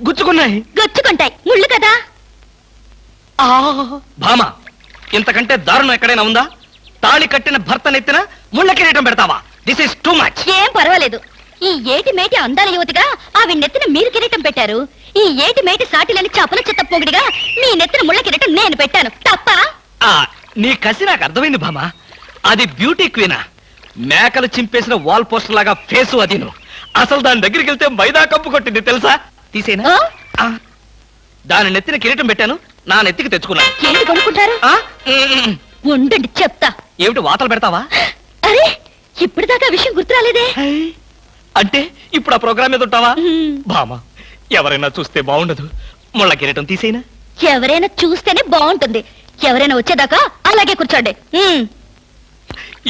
గుచ్చుకున్నాయి. గొచ్చుకుంటాయి, ముళ్ళు కదా. భామ, ఇంతకంటే దారుణం ఎక్కడైనా ఉందా? తాళి కట్టిన భర్త నెత్తిన ముళ్ళ కిరీటం పెడతావా? This is too much. ఏం పర్వాలేదు. ఈ ఏటి మేటి అందాల యువతిగా ఆవి నెత్తిన మీరు కిరీటం పెట్టారు. ఈ ఏటి మేటి సాటిలని చపల చెత్త పొగిడిగా మీ నెత్తిన ముళ్ళ కిరీటం నేను పెట్టాను. తప్ప? నీ కసి నాకు అర్థమైంది భామ. అది బ్యూటీ క్వీనా? మేకలు చింపేసిన వాల్ పోస్టర్ లాగా ఫేసు అది. అసలు దాని దగ్గరికి వెళ్తే మైదా కప్పు కొట్టింది తెలుసా? తీసేనా? దాని నెత్తిన కిరీటం పెట్టాను, నా నెత్తికి తెచ్చుకున్నాను. ఏంటి కొనుక్కుంటారు? ఉండండి చెప్తా. ఏమిటి వాతలు పెడతావా? అరే, ఇప్పటిదాకా విషయం గుర్తురాలేదే. అంటే ఇప్పుడు ఆ ప్రోగ్రామ్ మీద ఉంటావా? భామ, ఎవరైనా చూస్తే బాగుండదు. ముళ్ళ కిరీటం తీసేనా? ఎవరైనా చూస్తేనే బాగుంటుంది. ఎవరైనా వచ్చేదాకా అలాగే కూర్చోండి.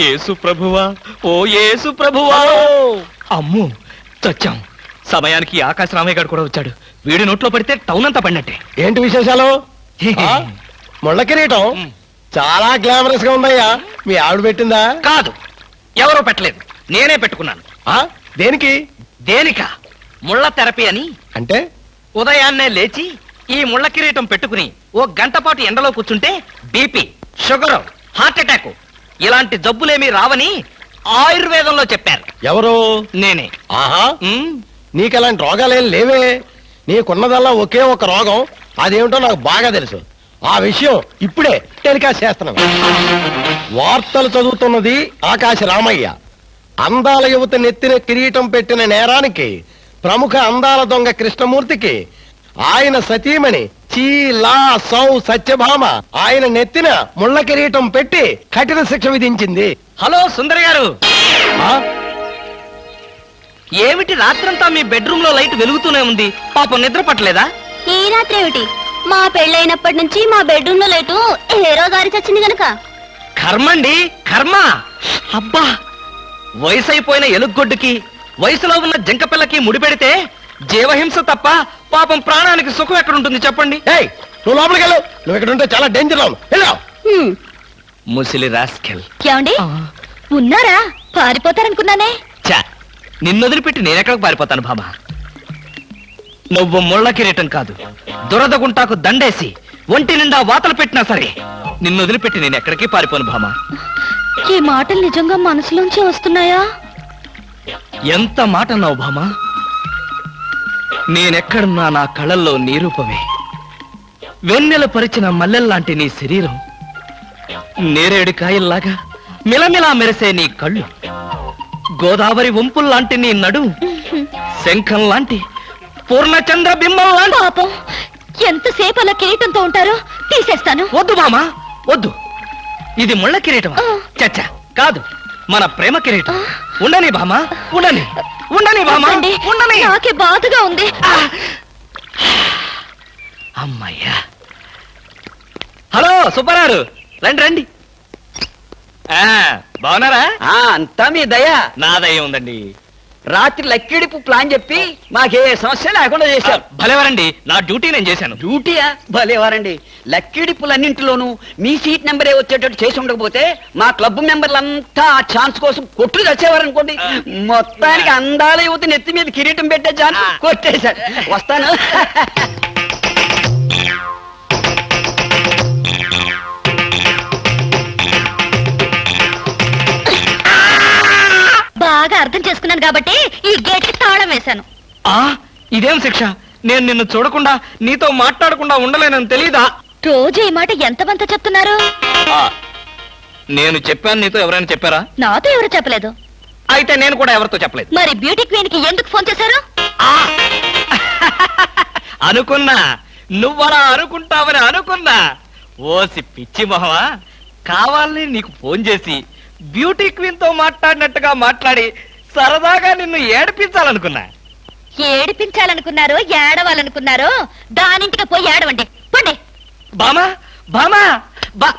యేసు ప్రభువా, ఓ యేసు ప్రభువా. అమ్మో, చచ్చాం. సమయానికి ఆకాశ రామయ్య గారు కూడా వచ్చాడు. వీడి నోట్లో పడితే టౌన్ అంతా పడినట్టే. ఏంటి విశేషాలు? ముళ్ళ కిరీటం చాలా గ్లామరస్ గా ఉందయ్యా. మీ ఆవిడ పెట్టిందా? కాదు, ఎవరో పెట్టలేదు, నేనే పెట్టుకున్నాను. దేనికి? దేనికా? ముళ్ళ థెరపీ అని. అంటే ఉదయాన్నే లేచి ఈ ముళ్ళ కిరీటం పెట్టుకుని ఓ గంట పాటు ఎండలో కూర్చుంటే బీపీ, షుగర్, హార్ట్ అటాక్ ఇలాంటి జబ్బులేమీ రావని ఆయుర్వేదంలో చెప్పారు. ఎవరు? నేనే. ఆహా, నీకు అలాంటి రోగాలేం లేవే. నీకున్నదల్లా ఒకే ఒక రోగం. అదేమిటో నాకు బాగా తెలుసు. ఆ విషయం ఇప్పుడే టెలికాస్ట్ చేస్తున్నాను. వార్తలు చదువుతున్నది ఆకాశ రామయ్య. అందాల యువత నెత్తిన కిరీటం పెట్టిన నేరానికి ప్రముఖ అందాల దొంగ కృష్ణమూర్తికి ఆయన సతీమణి చీలా సౌ సత్యభామ ఆయన నెత్తిన ముళ్ళ కిరీటం పెట్టి కఠిన శిక్ష విధించింది. హలో సుందరి గారు, ఏమిటి రాత్రంతా మీ బెడ్రూమ్ లో లైట్ వెలుగుతూనే ఉంది? పాపం నిద్ర పట్టలేదా? ఈ రాత్రి ఏమిటి? మా పెళ్ళైనప్పటి నుంచి మా బెడ్రూమ్ లో లైటు హీరో గారి చచ్చింది గనక. కర్మండి, కర్మ. అబ్బా, వయసు అయిపోయిన ఎలుగొడ్డుకి వయసులో ఉన్న జంకపిల్లకి ముడిపెడితే జీవహింస తప్ప పాపం ప్రాణానికి సుఖం ఎక్కడుంటుంది చెప్పండి? నువ్వు లోపలికి వెళ్ళు. నువ్వు ఇక్కడ ఉంటే చాలా డేంజర్. ముసిలి రాస్కెల్. ఏమండి ఉన్నారా? పారిపోతారనుకున్నానే. చా, నిన్ను వదిలిపెట్టి నేనెక్కడికి పారిపోతాను బాబా? నువ్వు ముళ్ళ కిరీటం కాదు, దురద గుంటాకు దండేసి ఒంటి నిండా వాతలు పెట్టినా సరే నిన్ను వదిలిపెట్టి నేను ఎక్కడికి పారిపోను భామా. ఈ మాటలు నిజంగా మనసులోంచి వస్తున్నాయా? ఎంత మాట అన్నావు భామా. నేనెక్కడున్నా నా కళ్ళల్లో నీ రూపమే. వెన్నెల పరిచిన మల్లెల్లాంటి నీ శరీరం, నేరేడు కాయల్లాగా మిలమిలా మెరిసే నీ కళ్ళు, గోదావరి వంపుల్లాంటి నీ నడు, శంఖం లాంటి పూర్ణచంద్ర బింబం లాంటి. పాపం, ఎంతసేపు అలా కిరీటంతో ఉంటారో తీసేస్తాను. వద్దు బామా, వద్దు. ఇది ముళ్ళ కిరీటం చచ్చా కాదు, మన ప్రేమ కిరీటం. ఉండని బామా, ఉండని, ఉండని బామా, ఉండని. నాకే బాధగా ఉంది. అమ్మయ్యా. హలో సుబ్బారావు, రండి రండి. బాగున్నారా? అంతా మీ దయ. నా దయ ఉందండి. రాత్రి లక్కిడిపు ప్లాన్ చెప్పి మాకే సమస్య లేకుండా చేశారు. భలేవారండి, నా డ్యూటీ నేను చేశాను. డ్యూటీయా? భలేవారండి. లక్కిడిపులన్నింటిలోనూ మీ సీట్ నెంబరే వచ్చేటట్టు చేసి ఉండకపోతే మా క్లబ్ మెంబర్లంతా ఆ ఛాన్స్ కోసం కొట్లు చచ్చేవారనుకోండి. మొత్తానికి అందాల యువత నెత్తి మీద కిరీటం పెట్టే ఛాన్స్ కొట్టేశాడు. వస్తాను. బాగా అర్థం చేసుకున్నాను కాబట్టి ఈ గేట్ కి తాళం వేశాను. ఇదేం శిక్ష? నేను నిన్ను చూడకుండా నీతో మాట్లాడకుండా ఉండలేనని తెలీదా? రోజు ఈ మాట ఎంతమంత చెప్తున్నారు? నేను చెప్పాను, నీతో ఎవరైనా చెప్పారా? నాతో ఎవరు చెప్పలేదు. అయితే నేను కూడా ఎవరితో చెప్పలేదు. మరి బ్యూటీ క్వీన్ కి ఎందుకు ఫోన్ చేశారు? అనుకున్నా, నువ్వలా అనుకుంటావని అనుకున్నా. ఓసి పిచ్చి మొహమా, కావాలని నీకు ఫోన్ చేసి బ్యూటీ క్వీన్ తో మాట్లాడినట్టుగా మాట్లాడి సరదాగా నిన్ను ఏడిపించాలనుకున్నా. ఏడిపించాలనుకున్నారో ఏడవాలనుకున్నారో దానింటికి పోయి ఏడవండి. పండి. బామా, బామా, బా.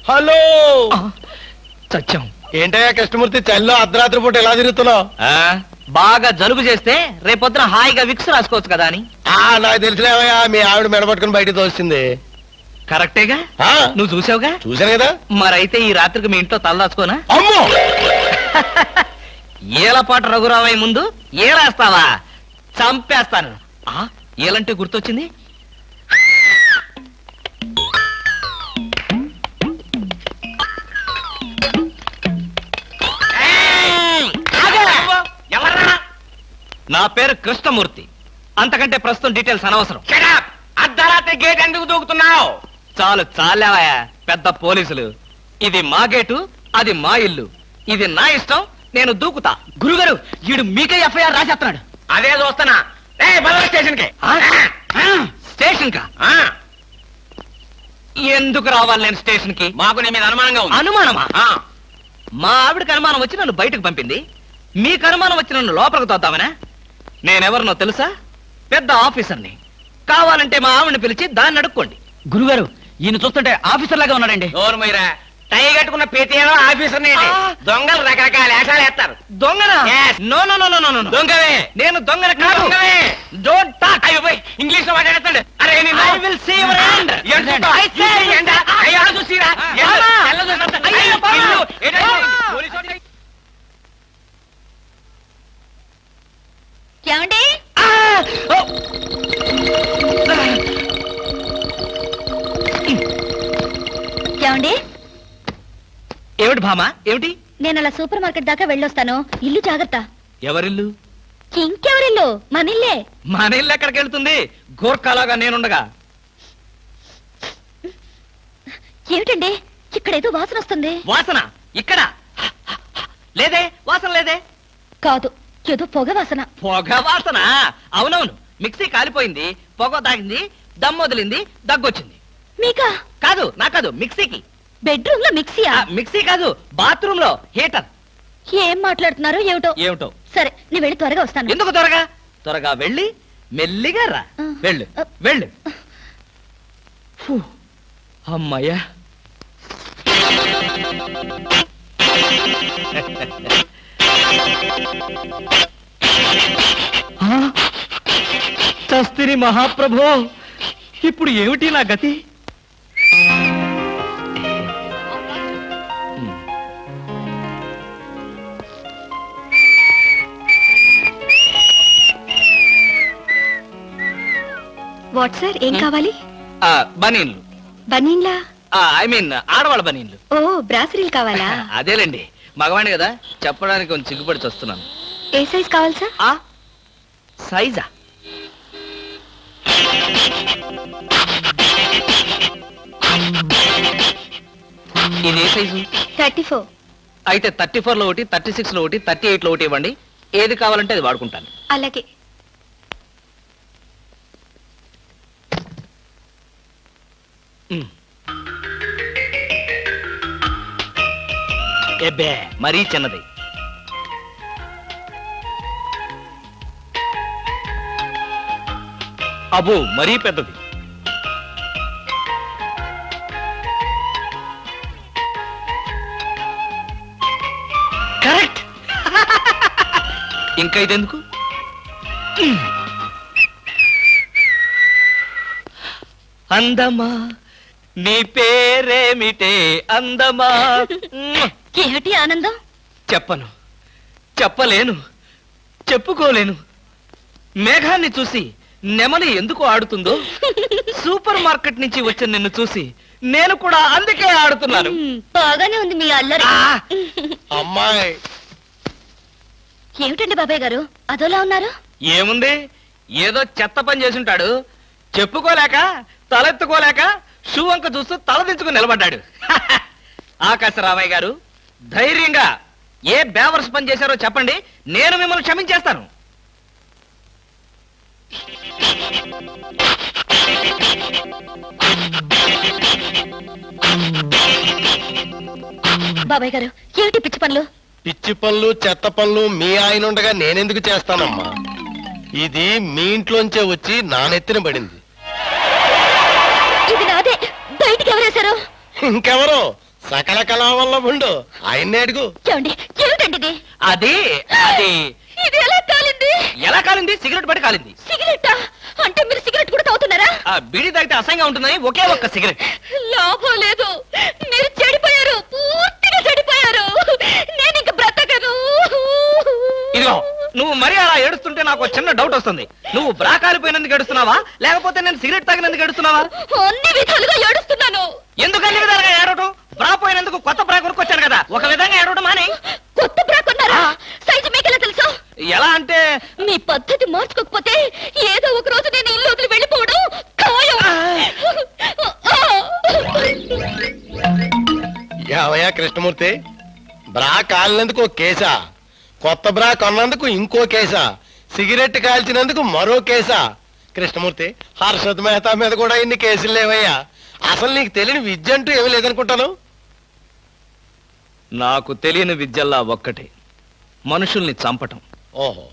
హలో. చచ్చాం. ఏంటయ్యా కృష్ణమూర్తి, చల్లో అర్ధరాత్రి పూట ఎలా తిరుగుతున్నావు? బాగా జలుబు చేస్తే రేపొద్దున హాయిగా విక్స్ రాసుకోవచ్చు కదా అని. నాకు తెలిసినవయ్యా, మీ ఆవిడ మెడపట్టుకుని బయటకు తోస్తుంది. కరెక్టేగా ఆ, నువ్వు చూసావుగా చూశాను కదా. మరైతే ఈ రాత్రికి మీ ఇంట్లో తలదాచుకోనా అమ్మో ఏలపాటు రఘురావయ్య ముందు ఏలేస్తావా చంపేస్తాను ఏలంటే గుర్తొచ్చింది నా పేరు కృష్ణమూర్తి అంతకంటే ప్రస్తుతం డీటెయిల్స్ అనవసరం అర్ధరాత్రి గేట్ ఎందుకు దూకుతున్నావు? చాలు చాలేవయ్యా పెద్ద పోలీసులు ఇది మా గేటు అది మా ఇల్లు ఇది నా ఇష్టం నేను దూకుతా గురుగారు వీడు మీకే ఎఫ్ఐఆర్ రాసేస్తున్నాడు అదే చూస్తున్నా. స్టేషన్ కి స్టేషన్ కా ఎందుకు రావాలి నేను స్టేషన్ కి మాకు నీ మీద అనుమానంగా ఉంది. అనుమానమా ఆ, మా ఆవిడకి అనుమానం వచ్చి నన్ను బయటకు పంపింది మీకు అనుమానం వచ్చి నన్ను లోపలికి తోద్దామనా నేనెవరినో తెలుసా పెద్ద ఆఫీసర్ని కావాలంటే మా ఆవిడని పిలిచి దాన్ని అడుక్కోండి గురుగారు ఈయన చూస్తుంటే ఆఫీసర్ లాగా ఉన్నాడండి. నోరు మీరా టై కట్టుకున్న ప్రతిలో ఆఫీసర్ దొంగలు రకరకాల వేషాలు వేస్తారు. దొంగనా Yes. No no no no no no దొంగవే నేను దొంగన కాదు డోంట్ టాక్ ఇంగ్లీష్ లో మాట్లాడతాడు. అరే నిన్ను- I will see your hand ఎంత? ఎంత? అయ్యో, చూసిరా? ఎంత? తెల్ల చూసినంత? అయ్యో, బావా. ఇల్లు. ఏంటండి? బావా. పోలీసు వాడిని- ఏమండి ఏమండి ఏమిటి భామా ఏమిటి నేను అలా సూపర్ మార్కెట్ దాకా వెళ్ళొస్తాను ఇల్లు జాగ్రత్త ఎవరిల్లు ఇంకెవరిల్లు మనిల్లే మన ఇల్లు ఎక్కడికి వెళ్తుంది గోర్ఖాలాగా నేనుండగా ఏమిటండి ఇక్కడేదో వాసన వస్తుంది వాసన ఇక్కడ లేదే వాసన లేదే కాదు ఏదో పొగ వాసన పొగ వాసన అవునవును మిక్సీ కాలిపోయింది పొగ తాగింది దమ్ వదిలింది దగ్గొచ్చింది మీకా కాదు నా కాదు మిక్సీకి బెడ్రూమ్ లో మిక్సీయా మిక్సీ కాదు బాత్రూమ్ లో హీటర్ ఏం మాట్లాడుతున్నారో ఏమిటో ఏమిటో సరే నేను వెళ్ళి త్వరగా వస్తాను ఎందుకు త్వరగా త్వరగా వెళ్ళి మెల్లిగా రా ఆ. వెళ్ళు వెళ్ళు ఫు, అమ్మయ్యా ఆ, చస్తిని మహాప్రభో ఇప్పుడు ఏమిటి నా గతి వాట్ సార్ ఏం కావాలి బనీన్లు బనీన్లా ఐ మీన్ ఆడవాళ్ళ బనీన్లు ఓ బ్రాసరీలు కావాలా అదేలేండి మగవాణి కదా చెప్పడానికి కొంచెం సిగ్గుపడి వస్తున్నాను ఏ సైజ్ కావాలి సార్ ఆ సైజా ఇది ఏ సైజు 34 అయితే 34 లో ఒకటి 36 లో ఒకటి 38 లో ఒకటి ఇవ్వండి ఏది కావాలంటే అది వాడుకుంటాను అలాగే ఎబ్బే మరీ చిన్నది అబో మరీ పెద్దది కరెక్ట్ ఇంకా ఇదెందుకు అందమా నీ పేరేమిటే అందమా ఏమిటి ఆనందం చెప్పను చెప్పలేను చెప్పుకోలేను మేఘాన్ని చూసి నెమలి ఎందుకు ఆడుతుందో సూపర్ మార్కెట్ నుంచి వచ్చిన నిన్ను చూసి నేను కూడా అందుకే ఆడుతున్నాను బాగానే ఉంది మీ అల్లరి ఆ! అమ్మాయి ఏమిటండి బాబాయ్ గారు అదోలా ఉన్నారు ఏముంది ఏదో చెత్త పని చేసుంటాడు చెప్పుకోలేక తలెత్తుకోలేక షూ వంక చూస్తూ తలదించుకుని నిలబడ్డాడు ఆకాశరామయ్య గారు ధైర్యంగా ఏ బేవర్స్ పని చేశారో చెప్పండి నేను మిమ్మల్ని క్షమించేస్తాను బాబాయ్ గారు ఏమిటి పిచ్చి పనులు పిచ్చి పనులు చెత్త పనులు మీ ఆయన ఉండగా నేనెందుకు చేస్తానమ్మా ఇది మీ ఇంట్లోంచే వచ్చి నా నెత్తిన పడింది ఇది నాదే బయటికి ఎవరేశారు ఇంకెవరో సకల కళా వల్ల ఉండు ఆయన్నే అడుగు ఏమండి ఏమిటండి ఇది అది అది ఇది ఎలా కాలింది? ఎలా కాలింది? సిగరెట్ పడి కాలింది. సిగరెట్టా? అంటే మీరు సిగరెట్ కూడా తాగుతున్నారా? ఆ బీడీ తాగితే అసహ్యంగా ఉంటుందని ఒకే ఒక్క సిగరెట్. లాభం లేదు, మీరు చెడిపోయారు, పూర్తిగా చెడిపోయారు. నేను ఇంక బ్రతకను. ఇదిగో నువ్వు మరీ అలా ఏడుస్తుంటే నాకు ఒక చిన్న డౌట్ వస్తుంది. నువ్వు బ్రా కాలిపోయినందుకు ఏడుస్తున్నావా, లేకపోతే నేను సిగరెట్ తాగినందుకు ఏడుస్తున్నావా? అన్ని విధాలుగా ఏడుస్తున్నాను. ఎందుకు అన్ని విధాలుగా ఏడవటం? బ్రా పోయినందుకు కొత్త బ్రా కొనుక్కొచ్చాను కదా, ఒక విధంగా ఏడవడం మాని. కొత్త బ్రా కొన్నారా? సైజు మీకెలా తెలుసు? ఎలా అంటే మీ పద్ధతి మార్చుకోకపోతే ఏదో ఒక రోజు నేను ఇల్లు వదిలి వెళ్ళిపోవడం ఖాయం. ఏవయ్యా కృష్ణమూర్తి, బ్రా కాలినందుకు ఒక కేసా, కొత్త బ్రా కొన్నందుకు ఇంకో కేసా, సిగరెట్ కాల్చినందుకు మరో కేసా? కృష్ణమూర్తి, హర్షద్ మెహతా మీద కూడా ఇన్ని కేసులు లేవయ్యా. అసలు నీకు తెలియని విద్య అంటూ ఏమీ లేదనుకుంటాను. నాకు తెలియని విద్యల్లా ఒక్కటే, మనుషుల్ని చంపటం. ఓహో.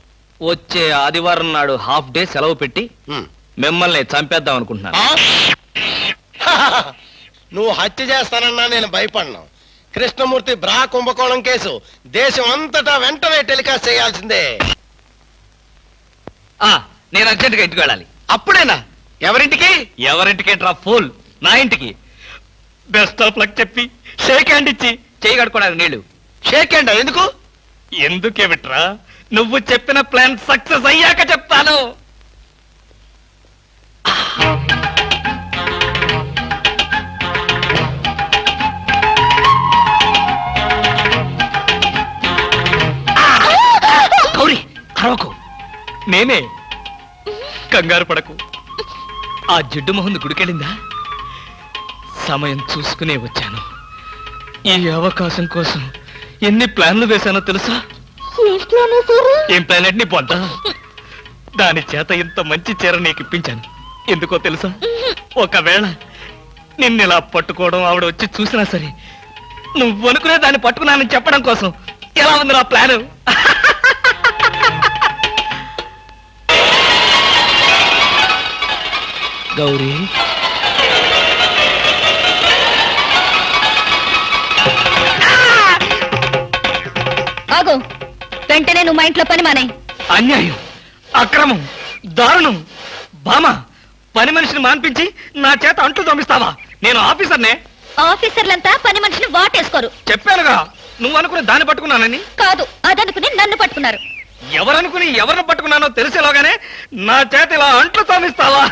వచ్చే ఆదివారం నాడు హాఫ్ డే సెలవు పెట్టి ఉమ్. మిమ్మల్ని చంపేద్దాం అనుకుంటున్నాను. ఆ? నువ్వు హత్య చేస్తానన్నా నేను భయపడ్ను. కృష్ణమూర్తి బ్రా కుంభకోణం కేసు దేశం అంతటా వెంటనే టెలికాస్ట్ చేయాల్సిందే. నేను అర్జెంటుగా ఇంటికి వెళ్ళాలి. అప్పుడేనా? ఎవరింటికి? ఎవరింటికి డ్రా ఫూల్, నా ఇంటికి. బెస్ట్ ఆఫ్ లక్ చెప్పి షేక్ హ్యాండ్ ఇచ్చి చేయి కడుకోవడానికి నీళ్లు. షేక్ హ్యాండ్ ఎందుకు? ఎందుకే బిట్రా, నువ్వు చెప్పిన ప్లాన్ సక్సెస్ అయ్యాక చెప్తాను. గౌరీ అరవకు, నేనే. కంగారు పడకు. ఆ జిడ్డు మొహంది గుడికెళ్ళిందా? సమయం చూసుకునే వచ్చాను. ఈ అవకాశం కోసం ఎన్ని ప్లాన్లు వేశానో తెలుసా? ఏం ప్లాన్ అంటే నీ పొద్ద? దాని చేత ఇంత మంచి చీర నీకు ఇప్పించాను. ఎందుకో తెలుసా? ఒకవేళ నిన్నిలా పట్టుకోవడం ఆవిడ వచ్చి చూసినా సరే నువ్వు అనుకునే దాన్ని పట్టుకున్నానని చెప్పడం కోసం. ఎలా ఉంది నా ప్లాను? గౌరీ, ఆగు, వెంటనే నువ్వు మా ఇంట్లో పని మానేయ్. అన్యాయం, అక్రమం, దారుణం. బామ, పని మనిషిని మాన్పించి నా చేత అంట్లు తోమిస్తావా? నేను ఆఫీసర్నే. ఆఫీసర్లంతా పని మనిషిని వాటేసుకోరు. చెప్పానుగా, నువ్వు అనుకుని దాన్ని పట్టుకున్నానని. కాదు, అదనుకుని నన్ను పట్టుకున్నారు. ఎవరనుకుని ఎవరిని పట్టుకున్నానో తెలిసేలోగానే నా చేత ఇలా అంట్లు తోమిస్తావా?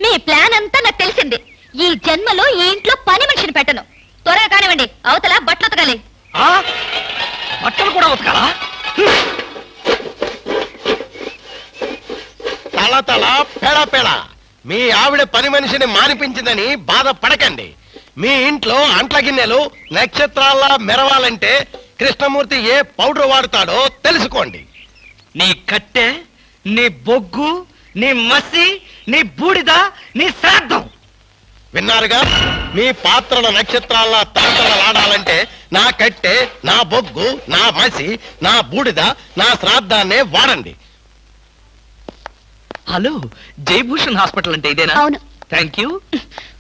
మీ ప్లాన్ అంతా నాకు తెలిసింది. ఈ జన్మలో ఈ ఇంట్లో పని మనిషిని పెట్టను. త్వరగా కానివ్వండి, అవతల బట్టలు ఉతకాలి. ఆ? బట్టలు కూడా ఉతకాలా? తల తల పెడ పెడ. మీ ఆవిడ పని మనిషిని మానిపించిందని బాధపడకండి. మీ ఇంట్లో అంట్ల గిన్నెలు నక్షత్రాల్లా మెరవాలంటే కృష్ణమూర్తి ఏ పౌడర్ వాడతాడో తెలుసుకోండి. నీ కట్టె, నీ బొగ్గు, నీ మసి, నీ బూడిద, నీ శ్రాద్ధం. విన్నారుగా? మీ పాత్రల నక్షత్రాల్లా తలతలలాడాలంటే నా కట్టె, నా బొగ్గు, నా మసి, నా బూడిద, నా శ్రాద్ధాన్నే వాడండి. హలో, జయభూషణ్ హాస్పిటల్ అంటే ఇదేనా? అవును. Thank you.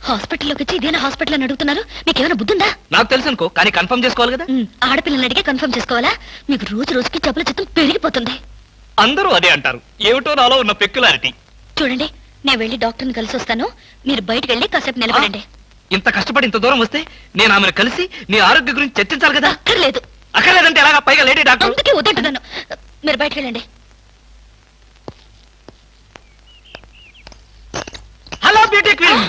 హాస్పిటల్లోకి వచ్చి ఇదేనా హాస్పిటల్ అని అడుగుతున్నారు? మీకేమైనా బుద్ధుందా? నాకు తెలుసు అనుకో, కానీ కన్ఫర్మ్ చేసుకోవాలి కదా. ఆడపిల్లలు అడిగే కన్ఫర్మ్ చేసుకోవాలా? మీకు రోజు రోజుకి జబ్బుల చిత్తం పెరిగిపోతుంది. అందరూ అదే అంటారు. ఏమిటో నాలో ఉన్న పెక్యులారిటీ. చూడండి, నేను వెళ్ళి డాక్టర్ని కలిసి వస్తాను. మీరు బయటకు వెళ్ళి కాసేపు నిలబడండి. ఇంత కష్టపడి ఇంత దూరం వస్తే నేను ఆమెను కలిసి నీ ఆరోగ్య గురించి చర్చించాలి కదా. అక్కర్లేదు. అక్కర్లేదంటే ఎలాగా? పైగా లేడీ డాక్టర్. అందుకే వద్దంటున్నాను. మీరు బయటకు వెళ్ళండి. హలో బ్యూటీ క్వీన్,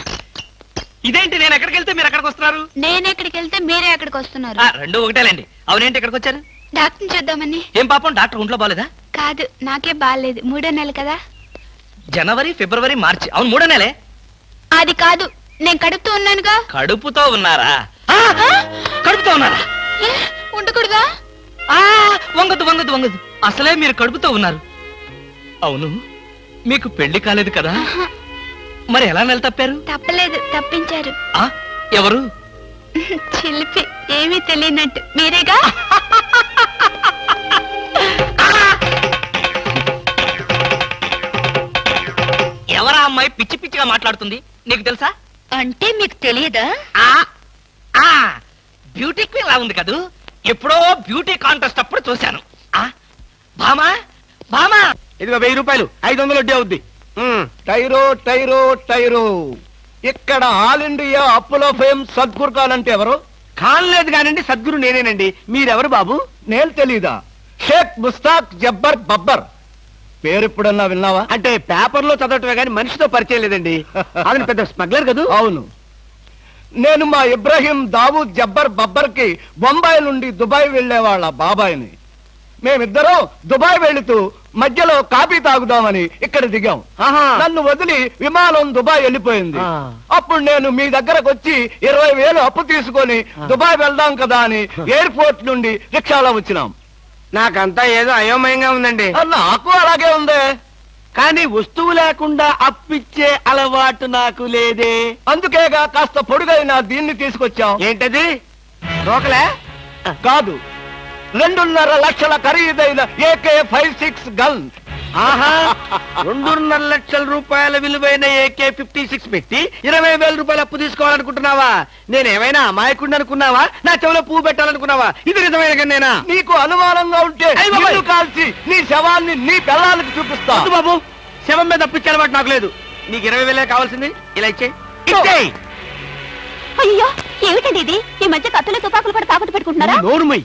ఇదేంటి నేను ఎక్కడికి వెళ్తే మీరు ఎక్కడికి వస్తున్నారు? నేను ఎక్కడికి వెళ్తే మీరే ఎక్కడికి వస్తున్నారు? రెండు ఒకటేలేండి. అవునేంటి ఎక్కడికి వచ్చారు? డాక్టర్ని చూద్దామని. ఏం పాపం, డాక్టర్ ఒంట్లో బాలేదా? కాదు, నాకే బాగాలేదు. 3వ నెల కదా. జనవరి, ఫిబ్రవరి, మార్చి. అవును, 3వ నెలే. అది కాదు, నేను కడుపుతూ ఉన్నానుగా. కడుపుతో ఉన్నారా? కడుపుతో ఉన్నారా? ఉండకూడదా? వంగదు వంగదు వంగదు. అసలే మీరు కడుపుతో ఉన్నారు. అవును, మీకు పెళ్లి కాలేదు కదా, మరి ఎలా నెల తప్పారు? తప్పలేదు, తప్పించారు. ఎవరు? చిలిపి, ఏమీ తెలియనట్టు. మీరేగా? ఎవరా అమ్మాయి పిచ్చి పిచ్చిగా మాట్లాడుతుంది? నీకు తెలుసా? అంటే మీకు తెలియదా? బ్యూటీ క్వీన్ లా ఉంది కదూ. ఎప్పుడో బ్యూటీ కాంటెస్ట్ అప్పుడు చూశాను. భామా భామా ఇదిగో 1000 రూపాయలు 500 వడ్డీ అవుద్ది టైరో టైరో టైరో ఇక్కడ ఆల్ ఇండియా అప్పులో ఫేమ్ సద్గురు ఖాన్ అంటే ఎవరు? ఖాన్ లేదు కానండి, సద్గురు నేనేనండి. మీరెవరు బాబు? నేను తెలీదా? షేక్ ముస్తాక్ జబ్బర్ బబ్బర్ పేరు ఎప్పుడన్నా విన్నావా? అంటే పేపర్లో చదవటమే కానీ మనిషితో పరిచయం లేదండి. ఆయన పెద్ద స్మగ్లర్ కదూ? అవును, నేను మా ఇబ్రాహీం దావూద్ జబ్బర్ బబ్బర్ కి బొంబాయి నుండి దుబాయ్ వెళ్లే వాళ్ళ బాబాయిని. మేమిద్దరం దుబాయ్ వెళుతూ మధ్యలో కాఫీ తాగుదామని ఇక్కడ దిగాం. ఆహా. నన్ను వదిలి విమానం దుబాయ్ వెళ్ళిపోయింది. ఆ. అప్పుడు నేను మీ దగ్గరకు వచ్చి 20,000 అప్పు తీసుకొని దుబాయ్ వెళ్దాం కదా అని ఎయిర్పోర్ట్ నుండి రిక్షాలో వచ్చినాం. నాకంతా ఏదో అయోమయంగా ఉందండి. నాకు అలాగే ఉంది. కానీ వస్తువు లేకుండా అప్పిచ్చే అలవాటు నాకు లేదే. అందుకేగా కాస్త పొడుగైన దీన్ని తీసుకొచ్చాం. ఏంటది? రోకలే? కాదు, 2.5 లక్షల ఖరీదైన AK-56 గన్. ఆహా, 2.5 లక్షల రూపాయల విలువైన AK-56 పెట్టి 20,000 రూపాయలు అప్పు తీసుకోవాలనుకుంటున్నావా? నేనేమైనా అమాయకుడిని అనుకున్నావా? నా చెవిలో పువ్వు పెట్టాలనుకున్నావా? ఇది నిజమైన కన్నేనా? నీకు అనుమానంగా ఉంటే అయ్ బాబోయ్. నిన్ను కాల్చి నీ శవాన్ని నీ పిల్లలకి చూపిస్తా. వద్దు బాబు, శవం మీద అప్పిచ్చే అలవాటు నాకు లేదు. నీకు 20,000 కావాల్సింది, ఇలా ఇచ్చేయ్. అయ్యో ఏమిటండి ఇది? ఈ మధ్య కత్తులు తుపాకులు కూడా తాకట్టు పెట్టుకుంటున్నారా? నోరుమై.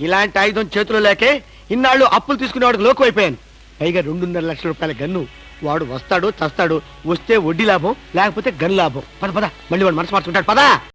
ఇలాంటి ఆయుధం చేతిలో లేకే ఇన్నాళ్ళు అప్పులు తీసుకునేవాడికి లోకు అయిపోయాను. పైగా 2.5 లక్షల రూపాయల గన్ను. వాడు వస్తాడు చస్తాడు, వస్తే వడ్డీ లాభం, లేకపోతే గన్ లాభం. పద పద, మళ్ళీ వాడు మనసు మార్చుకుంటాడు. పదా.